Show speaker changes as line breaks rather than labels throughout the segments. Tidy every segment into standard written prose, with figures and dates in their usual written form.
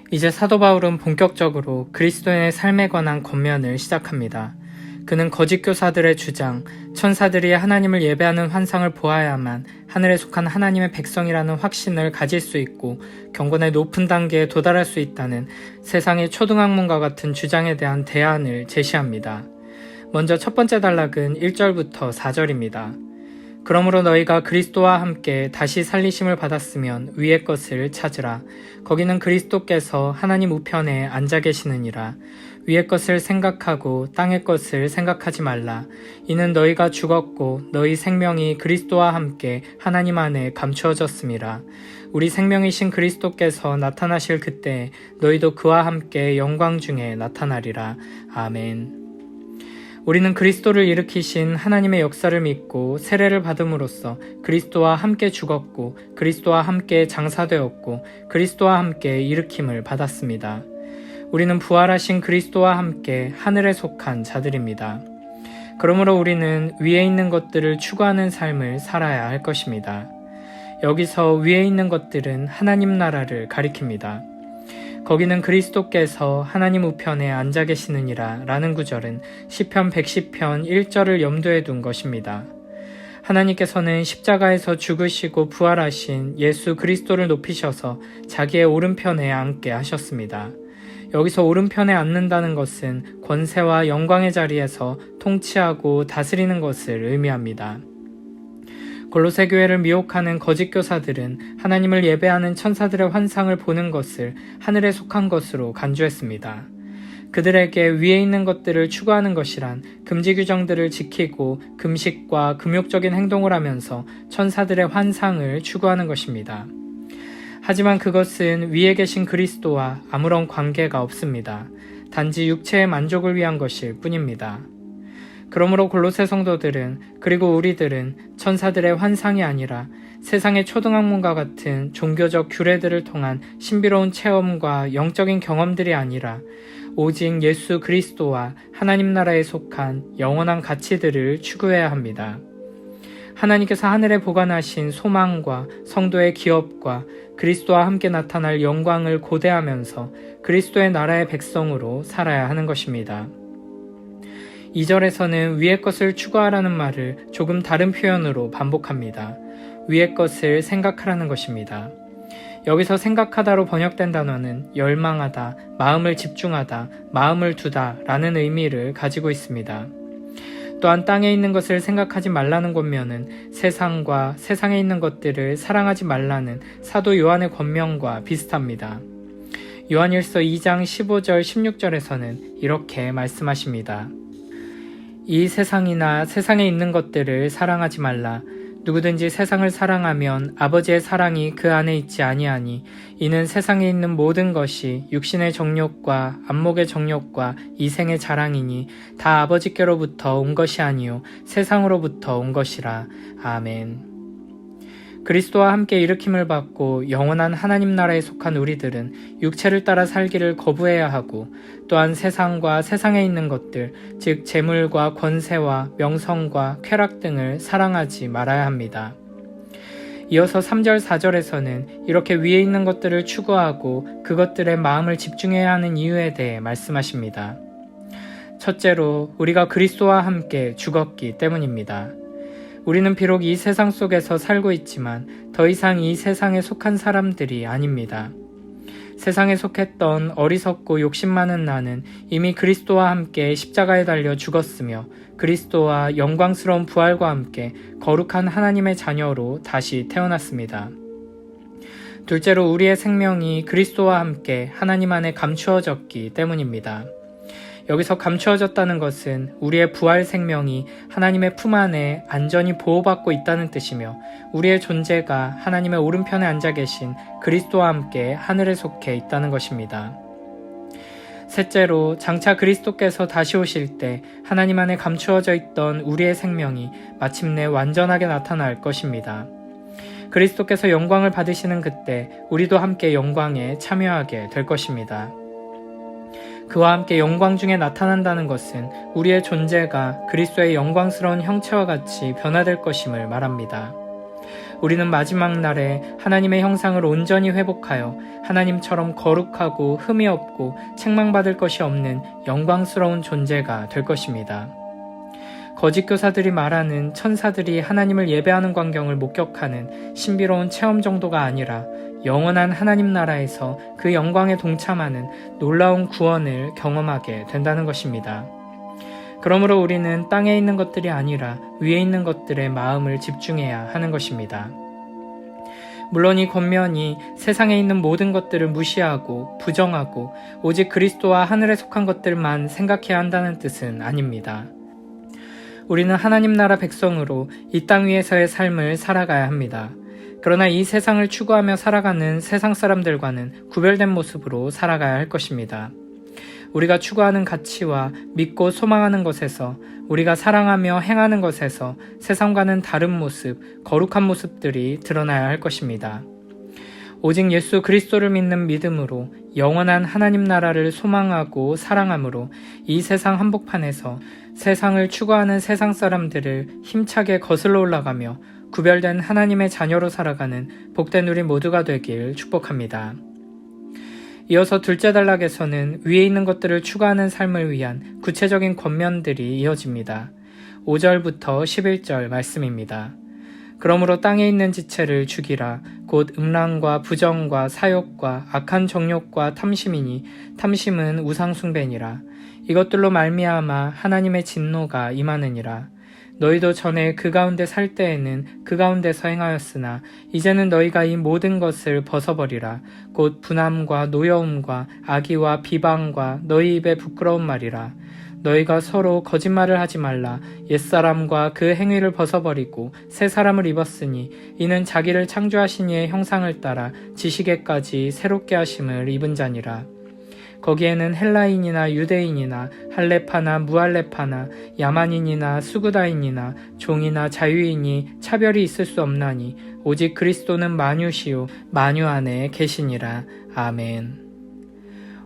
이제 사도 바울은 본격적으로 그리스도인의 삶에 관한 권면을 시작합니다. 그는 거짓 교사들의 주장, 천사들이 하나님을 예배하는 환상을 보아야만 하늘에 속한 하나님의 백성이라는 확신을 가질 수 있고 경건의 높은 단계에 도달할 수 있다는 세상의 초등학문과 같은 주장에 대한 대안을 제시합니다. 먼저 첫 번째 단락은 1절부터 4절입니다. 그러므로 너희가 그리스도와 함께 다시 살리심을 받았으면 위의 것을 찾으라. 거기는 그리스도께서 하나님 우편에 앉아 계시느니라. 위의 것을 생각하고 땅의 것을 생각하지 말라. 이는 너희가 죽었고 너희 생명이 그리스도와 함께 하나님 안에 감추어졌음이라. 우리 생명이신 그리스도께서 나타나실 그때 너희도 그와 함께 영광 중에 나타나리라. 아멘. 우리는 그리스도를 일으키신 하나님의 역사를 믿고 세례를 받음으로써 그리스도와 함께 죽었고 그리스도와 함께 장사되었고 그리스도와 함께 일으킴을 받았습니다. 우리는 부활하신 그리스도와 함께 하늘에 속한 자들입니다. 그러므로 우리는 위에 있는 것들을 추구하는 삶을 살아야 할 것입니다. 여기서 위에 있는 것들은 하나님 나라를 가리킵니다. 거기는 그리스도께서 하나님 우편에 앉아 계시느니라 라는 구절은 시편 110편 1절을 염두에 둔 것입니다. 하나님께서는 십자가에서 죽으시고 부활하신 예수 그리스도를 높이셔서 자기의 오른편에 앉게 하셨습니다. 여기서 오른편에 앉는다는 것은 권세와 영광의 자리에서 통치하고 다스리는 것을 의미합니다. 골로새 교회를 미혹하는 거짓 교사들은 하나님을 예배하는 천사들의 환상을 보는 것을 하늘에 속한 것으로 간주했습니다. 그들에게 위에 있는 것들을 추구하는 것이란 금지 규정들을 지키고 금식과 금욕적인 행동을 하면서 천사들의 환상을 추구하는 것입니다. 하지만 그것은 위에 계신 그리스도와 아무런 관계가 없습니다. 단지 육체의 만족을 위한 것일 뿐입니다. 그러므로 골로새 성도들은 그리고 우리들은 천사들의 환상이 아니라 세상의 초등학문과 같은 종교적 규례들을 통한 신비로운 체험과 영적인 경험들이 아니라 오직 예수 그리스도와 하나님 나라에 속한 영원한 가치들을 추구해야 합니다. 하나님께서 하늘에 보관하신 소망과 성도의 기업과 그리스도와 함께 나타날 영광을 고대하면서 그리스도의 나라의 백성으로 살아야 하는 것입니다. 2절에서는 위의 것을 추구하라는 말을 조금 다른 표현으로 반복합니다. 위의 것을 생각하라는 것입니다. 여기서 생각하다로 번역된 단어는 열망하다, 마음을 집중하다, 마음을 두다 라는 의미를 가지고 있습니다. 또한 땅에 있는 것을 생각하지 말라는 권면은 세상과 세상에 있는 것들을 사랑하지 말라는 사도 요한의 권면과 비슷합니다. 요한일서 2장 15절 16절에서는 이렇게 말씀하십니다. 이 세상이나 세상에 있는 것들을 사랑하지 말라. 누구든지 세상을 사랑하면 아버지의 사랑이 그 안에 있지 아니하니 이는 세상에 있는 모든 것이 육신의 정욕과 안목의 정욕과 이생의 자랑이니 다 아버지께로부터 온 것이 아니요 세상으로부터 온 것이라. 아멘. 그리스도와 함께 일으킴을 받고 영원한 하나님 나라에 속한 우리들은 육체를 따라 살기를 거부해야 하고 또한 세상과 세상에 있는 것들, 즉 재물과 권세와 명성과 쾌락 등을 사랑하지 말아야 합니다. 이어서 3절 4절에서는 이렇게 위에 있는 것들을 추구하고 그것들에 마음을 집중해야 하는 이유에 대해 말씀하십니다. 첫째로 우리가 그리스도와 함께 죽었기 때문입니다. 우리는 비록 이 세상 속에서 살고 있지만 더 이상 이 세상에 속한 사람들이 아닙니다. 세상에 속했던 어리석고 욕심 많은 나는 이미 그리스도와 함께 십자가에 달려 죽었으며 그리스도와 영광스러운 부활과 함께 거룩한 하나님의 자녀로 다시 태어났습니다. 둘째로 우리의 생명이 그리스도와 함께 하나님 안에 감추어졌기 때문입니다. 여기서 감추어졌다는 것은 우리의 부활 생명이 하나님의 품 안에 안전히 보호받고 있다는 뜻이며 우리의 존재가 하나님의 오른편에 앉아 계신 그리스도와 함께 하늘에 속해 있다는 것입니다. 셋째로 장차 그리스도께서 다시 오실 때 하나님 안에 감추어져 있던 우리의 생명이 마침내 완전하게 나타날 것입니다. 그리스도께서 영광을 받으시는 그때 우리도 함께 영광에 참여하게 될 것입니다. 그와 함께 영광 중에 나타난다는 것은 우리의 존재가 그리스도의 영광스러운 형체와 같이 변화될 것임을 말합니다. 우리는 마지막 날에 하나님의 형상을 온전히 회복하여 하나님처럼 거룩하고 흠이 없고 책망받을 것이 없는 영광스러운 존재가 될 것입니다. 거짓 교사들이 말하는 천사들이 하나님을 예배하는 광경을 목격하는 신비로운 체험 정도가 아니라 영원한 하나님 나라에서 그 영광에 동참하는 놀라운 구원을 경험하게 된다는 것입니다. 그러므로 우리는 땅에 있는 것들이 아니라 위에 있는 것들에 마음을 집중해야 하는 것입니다. 물론 이 권면이 세상에 있는 모든 것들을 무시하고 부정하고 오직 그리스도와 하늘에 속한 것들만 생각해야 한다는 뜻은 아닙니다. 우리는 하나님 나라 백성으로 이 땅 위에서의 삶을 살아가야 합니다. 그러나 이 세상을 추구하며 살아가는 세상 사람들과는 구별된 모습으로 살아가야 할 것입니다. 우리가 추구하는 가치와 믿고 소망하는 것에서, 우리가 사랑하며 행하는 것에서 세상과는 다른 모습, 거룩한 모습들이 드러나야 할 것입니다. 오직 예수 그리스도를 믿는 믿음으로 영원한 하나님 나라를 소망하고 사랑함으로 이 세상 한복판에서 세상을 추구하는 세상 사람들을 힘차게 거슬러 올라가며 구별된 하나님의 자녀로 살아가는 복된 우리 모두가 되길 축복합니다. 이어서 둘째 단락에서는 위에 있는 것들을 추구하는 삶을 위한 구체적인 권면들이 이어집니다. 5절부터 11절 말씀입니다. 그러므로 땅에 있는 지체를 죽이라. 곧 음란과 부정과 사욕과 악한 정욕과 탐심이니 탐심은 우상숭배니라. 이것들로 말미암아 하나님의 진노가 임하느니라. 너희도 전에 그 가운데 살 때에는 그 가운데서 행하였으나 이제는 너희가 이 모든 것을 벗어버리라. 곧 분함과 노여움과 악의와 비방과 너희 입에 부끄러운 말이라. 너희가 서로 거짓말을 하지 말라. 옛사람과 그 행위를 벗어버리고 새 사람을 입었으니 이는 자기를 창조하신 이의 형상을 따라 지식에까지 새롭게 하심을 입은 자니라. 거기에는 헬라인이나 유대인이나 할레파나 무할레파나 야만인이나 수구다인이나 종이나 자유인이 차별이 있을 수 없나니 오직 그리스도는 만유시요 만유 안에 계시니라. 아멘.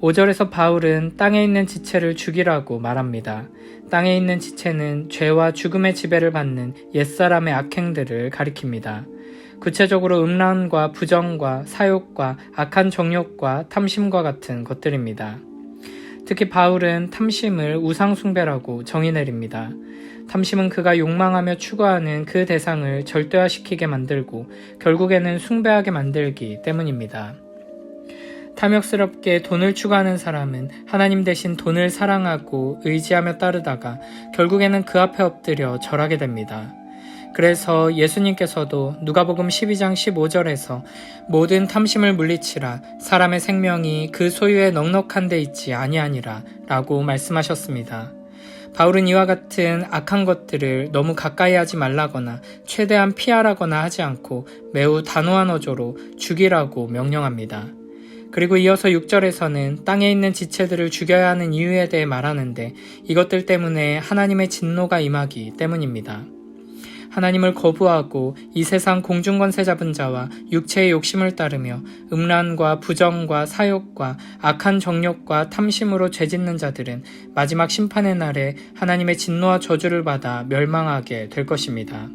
5절에서 바울은 땅에 있는 지체를 죽이라고 말합니다. 땅에 있는 지체는 죄와 죽음의 지배를 받는 옛사람의 악행들을 가리킵니다. 구체적으로 음란과 부정과 사욕과 악한 정욕과 탐심과 같은 것들입니다. 특히 바울은 탐심을 우상숭배라고 정의 내립니다. 탐심은 그가 욕망하며 추구하는 그 대상을 절대화시키게 만들고 결국에는 숭배하게 만들기 때문입니다. 탐욕스럽게 돈을 추구하는 사람은 하나님 대신 돈을 사랑하고 의지하며 따르다가 결국에는 그 앞에 엎드려 절하게 됩니다. 그래서 예수님께서도 누가복음 12장 15절에서 모든 탐심을 물리치라. 사람의 생명이 그 소유에 넉넉한 데 있지 아니하니라 라고 말씀하셨습니다. 바울은 이와 같은 악한 것들을 너무 가까이 하지 말라거나 최대한 피하라거나 하지 않고 매우 단호한 어조로 죽이라고 명령합니다. 그리고 이어서 6절에서는 땅에 있는 지체들을 죽여야 하는 이유에 대해 말하는데 이것들 때문에 하나님의 진노가 임하기 때문입니다. 하나님을 거부하고 이 세상 공중권세 잡은 자와 육체의 욕심을 따르며 음란과 부정과 사욕과 악한 정욕과 탐심으로 죄짓는 자들은 마지막 심판의 날에 하나님의 진노와 저주를 받아 멸망하게 될 것입니다.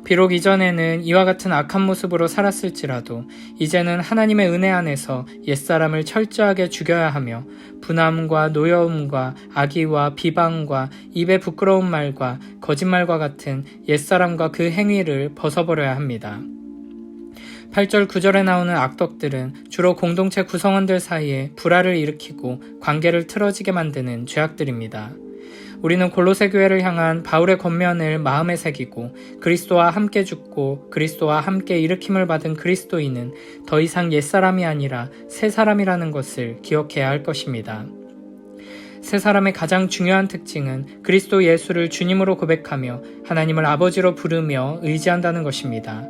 비록 이전에는 이와 같은 악한 모습으로 살았을지라도 이제는 하나님의 은혜 안에서 옛사람을 철저하게 죽여야 하며 분함과 노여움과 악의와 비방과 입에 부끄러운 말과 거짓말과 같은 옛사람과 그 행위를 벗어버려야 합니다. 8절 9절에 나오는 악덕들은 주로 공동체 구성원들 사이에 불화를 일으키고 관계를 틀어지게 만드는 죄악들입니다. 우리는 골로새 교회를 향한 바울의 권면을 마음에 새기고 그리스도와 함께 죽고 그리스도와 함께 일으킴을 받은 그리스도인은 더 이상 옛사람이 아니라 새 사람이라는 것을 기억해야 할 것입니다. 새 사람의 가장 중요한 특징은 그리스도 예수를 주님으로 고백하며 하나님을 아버지로 부르며 의지한다는 것입니다.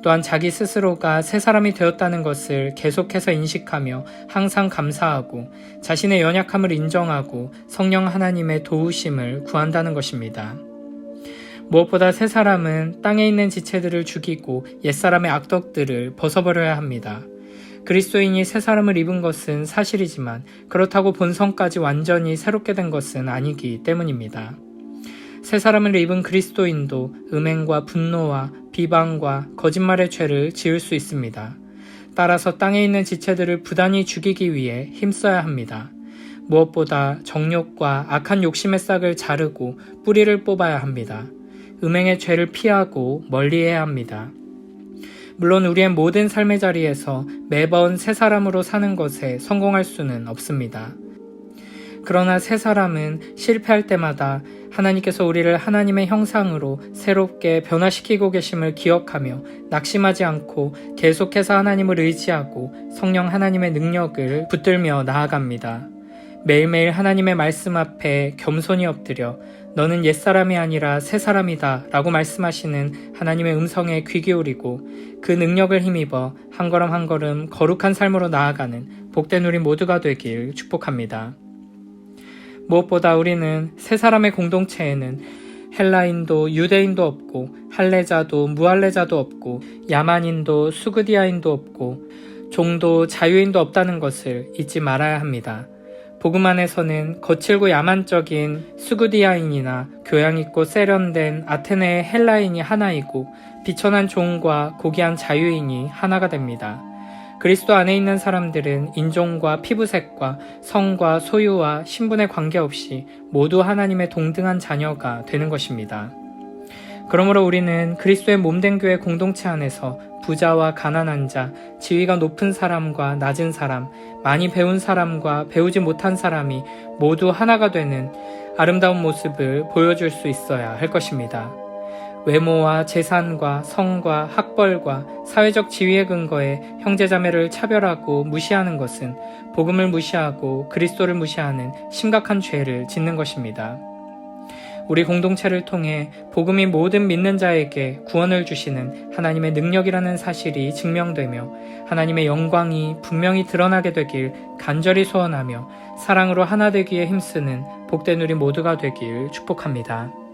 또한 자기 스스로가 새 사람이 되었다는 것을 계속해서 인식하며 항상 감사하고 자신의 연약함을 인정하고 성령 하나님의 도우심을 구한다는 것입니다. 무엇보다 새 사람은 땅에 있는 지체들을 죽이고 옛사람의 악덕들을 벗어버려야 합니다. 그리스도인이 새 사람을 입은 것은 사실이지만 그렇다고 본성까지 완전히 새롭게 된 것은 아니기 때문입니다. 새 사람을 입은 그리스도인도 음행과 분노와 비방과 거짓말의 죄를 지을 수 있습니다. 따라서 땅에 있는 지체들을 부단히 죽이기 위해 힘써야 합니다. 무엇보다 정욕과 악한 욕심의 싹을 자르고 뿌리를 뽑아야 합니다. 음행의 죄를 피하고 멀리해야 합니다. 물론 우리의 모든 삶의 자리에서 매번 새 사람으로 사는 것에 성공할 수는 없습니다. 그러나 새 사람은 실패할 때마다 하나님께서 우리를 하나님의 형상으로 새롭게 변화시키고 계심을 기억하며 낙심하지 않고 계속해서 하나님을 의지하고 성령 하나님의 능력을 붙들며 나아갑니다. 매일매일 하나님의 말씀 앞에 겸손히 엎드려 너는 옛사람이 아니라 새사람이다 라고 말씀하시는 하나님의 음성에 귀 기울이고 그 능력을 힘입어 한 걸음 한 걸음 거룩한 삶으로 나아가는 복된 우리 모두가 되길 축복합니다. 무엇보다 우리는 새 사람의 공동체에는 헬라인도 유대인도 없고 할례자도 무할례자도 없고 야만인도 수그디아인도 없고 종도 자유인도 없다는 것을 잊지 말아야 합니다. 복음 안에서는 거칠고 야만적인 수그디아인이나 교양있고 세련된 아테네의 헬라인이 하나이고 비천한 종과 고귀한 자유인이 하나가 됩니다. 그리스도 안에 있는 사람들은 인종과 피부색과 성과 소유와 신분에 관계없이 모두 하나님의 동등한 자녀가 되는 것입니다. 그러므로 우리는 그리스도의 몸된 교회 공동체 안에서 부자와 가난한 자, 지위가 높은 사람과 낮은 사람, 많이 배운 사람과 배우지 못한 사람이 모두 하나가 되는 아름다운 모습을 보여줄 수 있어야 할 것입니다. 외모와 재산과 성과 학벌과 사회적 지위의 근거에 형제자매를 차별하고 무시하는 것은 복음을 무시하고 그리스도를 무시하는 심각한 죄를 짓는 것입니다. 우리 공동체를 통해 복음이 모든 믿는 자에게 구원을 주시는 하나님의 능력이라는 사실이 증명되며 하나님의 영광이 분명히 드러나게 되길 간절히 소원하며 사랑으로 하나 되기에 힘쓰는 복된 우리 모두가 되길 축복합니다.